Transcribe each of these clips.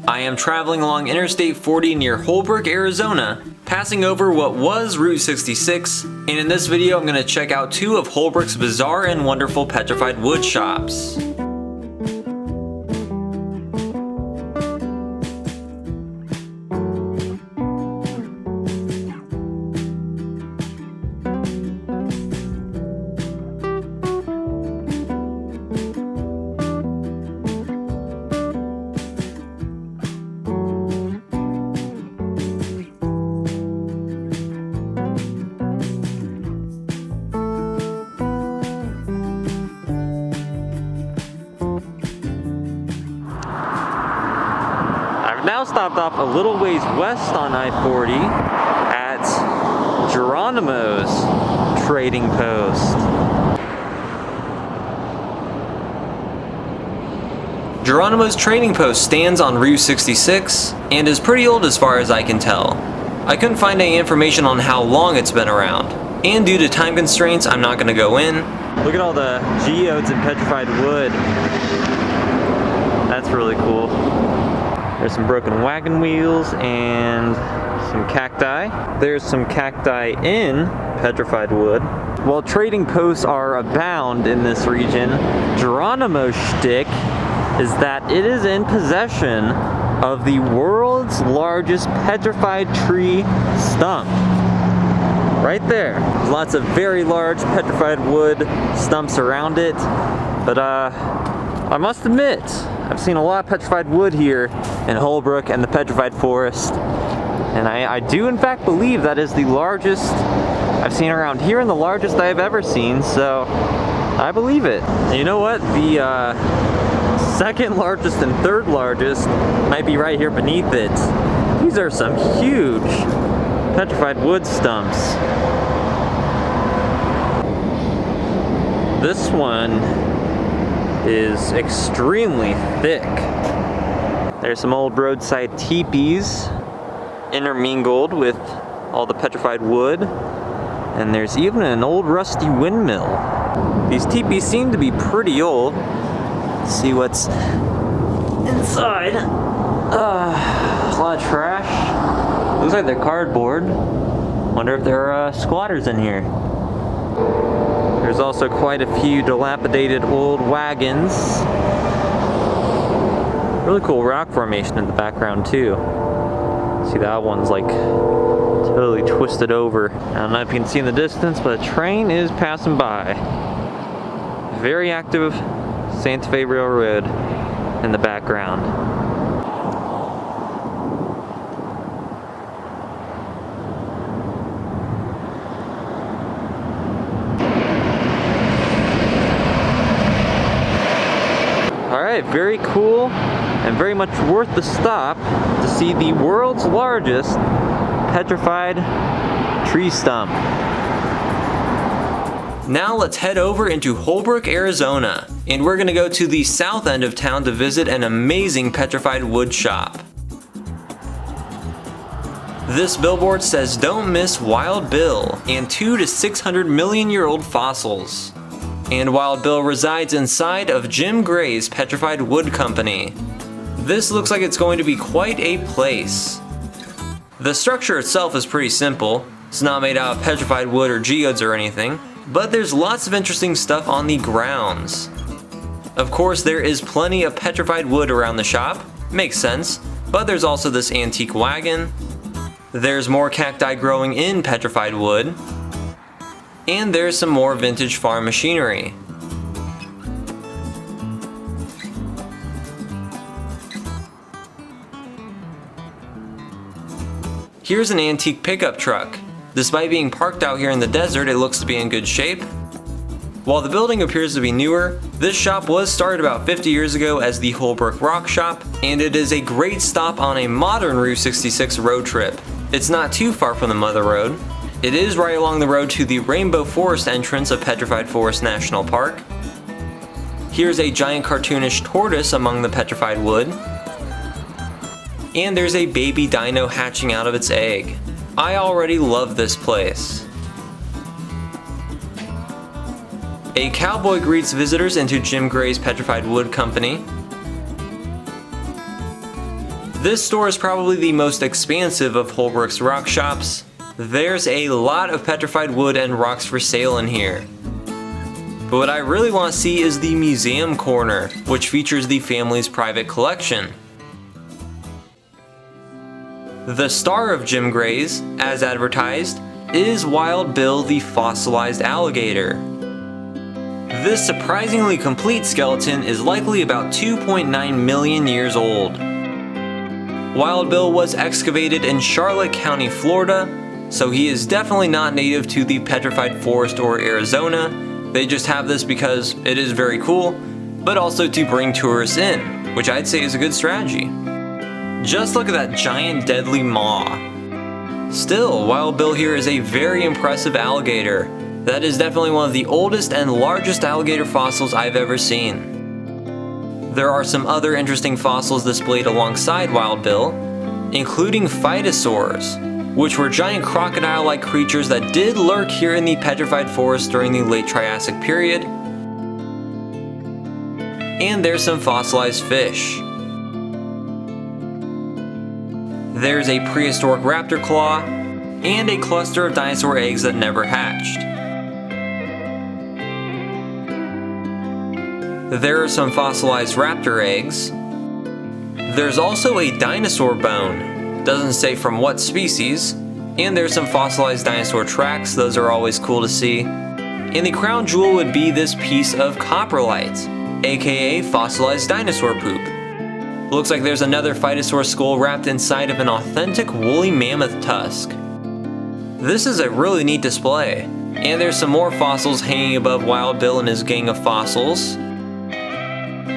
I am traveling along Interstate 40 near Holbrook, Arizona, passing over what was Route 66, and in this video I'm going to check out two of Holbrook's bizarre and wonderful petrified wood shops. Now stopped off a little ways west on I-40 at Geronimo's trading post. Geronimo's trading post stands on Route 66 and is pretty old as far as I can tell. I couldn't find any information on how long it's been around, and due to time constraints I'm not going to go in. Look at all the geodes and petrified wood. That's really cool. There's some broken wagon wheels and some cacti. There's some cacti in petrified wood. While trading posts are abound in this region, Geronimo's shtick is that it is in possession of the world's largest petrified tree stump. Right there. There's lots of very large petrified wood stumps around it, but I must admit, I've seen a lot of petrified wood here in Holbrook and the Petrified Forest, and I do in fact believe that is the largest I've seen around here and the largest I've ever seen, so I believe it. And you know what? The second largest and third largest might be right here beneath it. These are some huge petrified wood stumps. This one is extremely thick. There's some old roadside teepees intermingled with all the petrified wood, and there's even an old rusty windmill. These teepees seem to be pretty old. Let's see what's inside. A lot of trash. Looks like they're cardboard. Wonder if there are squatters in here. There's also quite a few dilapidated old wagons. Really cool rock formation in the background too. See, that one's like totally twisted over. I don't know if you can see in the distance, but a train is passing by. Very active Santa Fe Railroad in the background. Alright, very cool and very much worth the stop to see the world's largest petrified tree stump. Now let's head over into Holbrook, Arizona, and we're going to go to the south end of town to visit an amazing petrified wood shop. This billboard says don't miss Wild Bill and 200 to 600 million year old fossils. And Wild Bill resides inside of Jim Gray's Petrified Wood Company. This looks like it's going to be quite a place. The structure itself is pretty simple. It's not made out of petrified wood or geodes or anything, but there's lots of interesting stuff on the grounds. Of course, there is plenty of petrified wood around the shop, makes sense, but there's also this antique wagon. There's more cacti growing in petrified wood. And there's some more vintage farm machinery. Here's an antique pickup truck. Despite being parked out here in the desert, it looks to be in good shape. While the building appears to be newer, this shop was started about 50 years ago as the Holbrook Rock Shop, and it is a great stop on a modern Route 66 road trip. It's not too far from the Mother Road. It is right along the road to the Rainbow Forest entrance of Petrified Forest National Park. Here's a giant cartoonish tortoise among the petrified wood. And there's a baby dino hatching out of its egg. I already love this place. A cowboy greets visitors into Jim Gray's Petrified Wood Company. This store is probably the most expansive of Holbrook's rock shops. There's a lot of petrified wood and rocks for sale in here. But what I really want to see is the museum corner, which features the family's private collection. The star of Jim Gray's, as advertised, is Wild Bill the fossilized alligator. This surprisingly complete skeleton is likely about 2.9 million years old. Wild Bill was excavated in Charlotte County, Florida, so he is definitely not native to the Petrified Forest or Arizona. They just have this because it is very cool, but also to bring tourists in, which I'd say is a good strategy. Just look at that giant deadly maw. Still, Wild Bill here is a very impressive alligator. That is definitely one of the oldest and largest alligator fossils I've ever seen. There are some other interesting fossils displayed alongside Wild Bill, including phytosaurs, which were giant crocodile-like creatures that did lurk here in the Petrified Forest during the late Triassic period. And there's some fossilized fish. There's a prehistoric raptor claw, and a cluster of dinosaur eggs that never hatched. There are some fossilized raptor eggs. There's also a dinosaur bone, doesn't say from what species, and there's some fossilized dinosaur tracks, those are always cool to see. And the crown jewel would be this piece of coprolite, aka fossilized dinosaur poop. Looks like there's another phytosaur skull wrapped inside of an authentic woolly mammoth tusk. This is a really neat display, and there's some more fossils hanging above Wild Bill and his gang of fossils.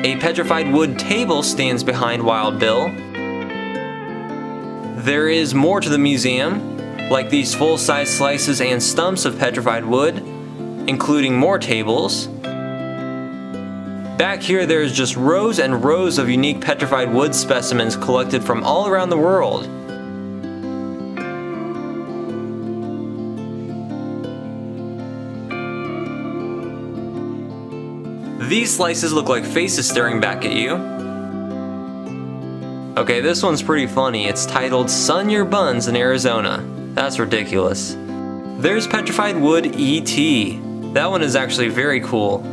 A petrified wood table stands behind Wild Bill. There is more to the museum, like these full-size slices and stumps of petrified wood, including more tables. Back here there's just rows and rows of unique petrified wood specimens collected from all around the world. These slices look like faces staring back at you. Okay, this one's pretty funny. It's titled "Sun Your Buns in Arizona." That's ridiculous. There's petrified wood E.T. That one is actually very cool.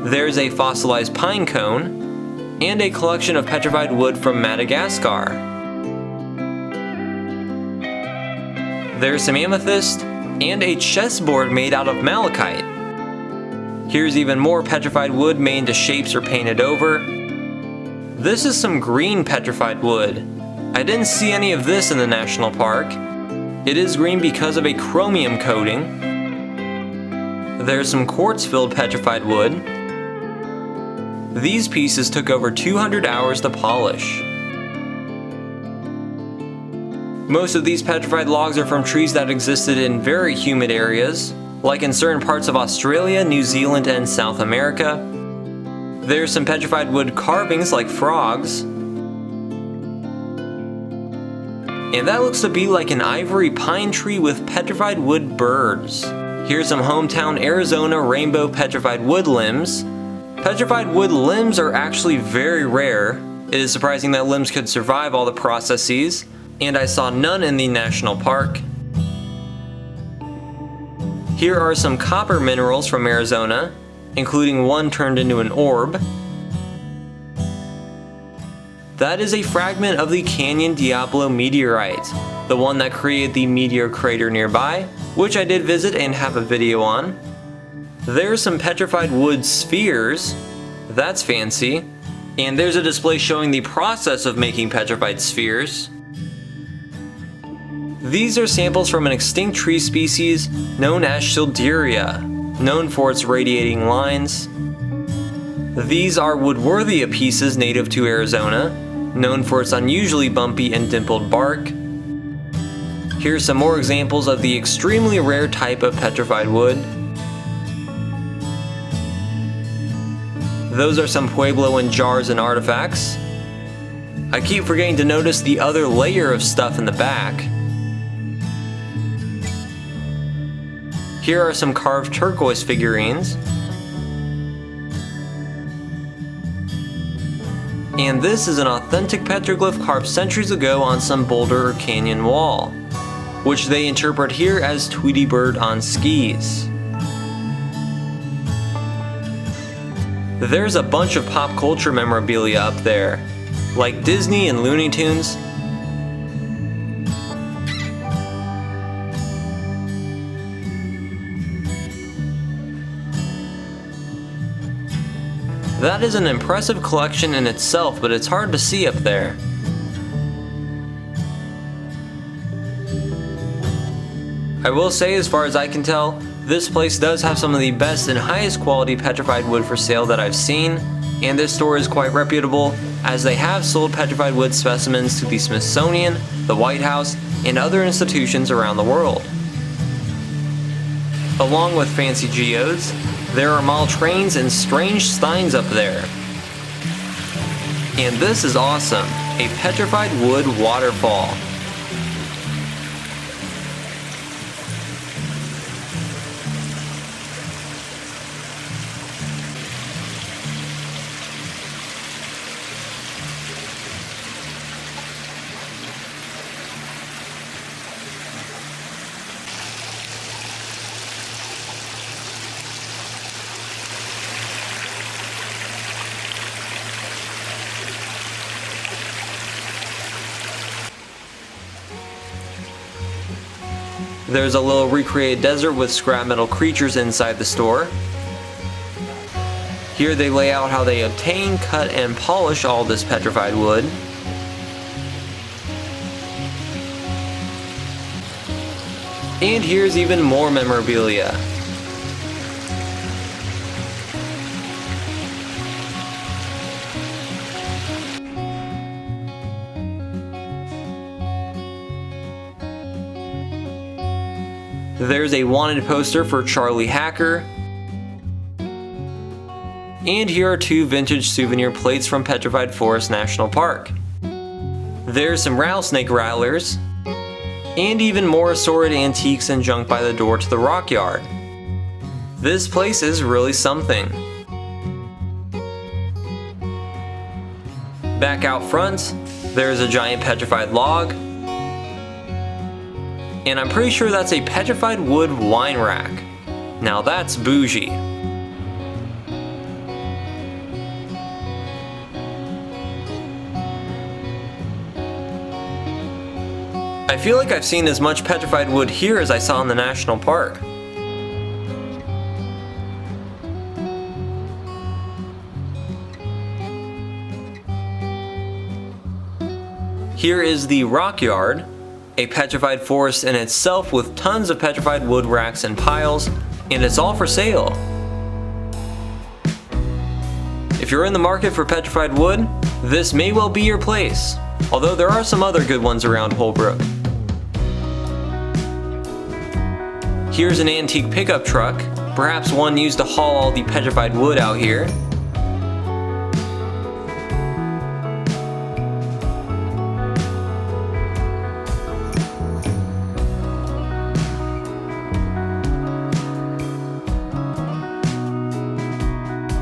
There's a fossilized pine cone, and a collection of petrified wood from Madagascar. There's some amethyst, and a chessboard made out of malachite. Here's even more petrified wood made into shapes or painted over. This is some green petrified wood. I didn't see any of this in the national park. It is green because of a chromium coating. There's some quartz-filled petrified wood. These pieces took over 200 hours to polish. Most of these petrified logs are from trees that existed in very humid areas, like in certain parts of Australia, New Zealand, and South America. There's some petrified wood carvings like frogs. And that looks to be like an ivory pine tree with petrified wood birds. Here's some hometown Arizona rainbow petrified wood limbs. Petrified wood limbs are actually very rare. It is surprising that limbs could survive all the processes, and I saw none in the national park. Here are some copper minerals from Arizona, including one turned into an orb. That is a fragment of the Canyon Diablo meteorite, the one that created the meteor crater nearby, which I did visit and have a video on. There's some petrified wood spheres, that's fancy, and there's a display showing the process of making petrified spheres. These are samples from an extinct tree species known as Schilderia, known for its radiating lines. These are Woodworthia pieces native to Arizona, known for its unusually bumpy and dimpled bark. Here's some more examples of the extremely rare type of petrified wood. Those are some Puebloan jars and artifacts. I keep forgetting to notice the other layer of stuff in the back. Here are some carved turquoise figurines. And this is an authentic petroglyph carved centuries ago on some boulder or canyon wall, which they interpret here as Tweety Bird on skis. There's a bunch of pop culture memorabilia up there, like Disney and Looney Tunes. That is an impressive collection in itself, but it's hard to see up there. I will say, as far as I can tell, this place does have some of the best and highest quality petrified wood for sale that I've seen, and this store is quite reputable, as they have sold petrified wood specimens to the Smithsonian, the White House, and other institutions around the world. Along with fancy geodes, there are mall trains and strange steins up there. And this is awesome, a petrified wood waterfall. There's a little recreated desert with scrap metal creatures inside the store. Here they lay out how they obtain, cut, and polish all this petrified wood. And here's even more memorabilia. There's a wanted poster for Charlie Hacker. And here are 2 vintage souvenir plates from Petrified Forest National Park. There's some rattlesnake rattlers, and even more assorted antiques and junk by the door to the rock yard. This place is really something. Back out front, there's a giant petrified log, and I'm pretty sure that's a petrified wood wine rack. Now that's bougie. I feel like I've seen as much petrified wood here as I saw in the national park. Here is the rock yard, a petrified forest in itself with tons of petrified wood racks and piles, and it's all for sale. If you're in the market for petrified wood, this may well be your place, although there are some other good ones around Holbrook. Here's an antique pickup truck, perhaps one used to haul all the petrified wood out here.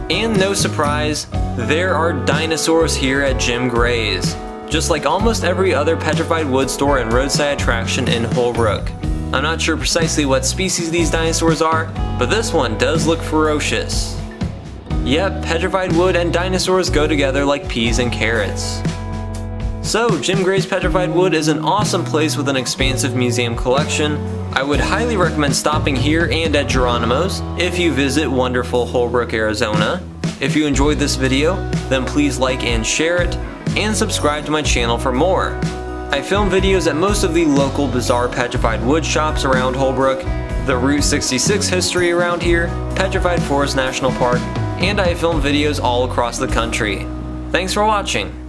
And no surprise, there are dinosaurs here at Jim Gray's, just like almost every other petrified wood store and roadside attraction in Holbrook. I'm not sure precisely what species these dinosaurs are, but this one does look ferocious. Yep, petrified wood and dinosaurs go together like peas and carrots. So, Jim Gray's Petrified Wood is an awesome place with an expansive museum collection. I would highly recommend stopping here and at Geronimo's if you visit wonderful Holbrook, Arizona. If you enjoyed this video, then please like and share it, and subscribe to my channel for more. I film videos at most of the local bizarre petrified wood shops around Holbrook, the Route 66 history around here, Petrified Forest National Park, and I film videos all across the country. Thanks for watching.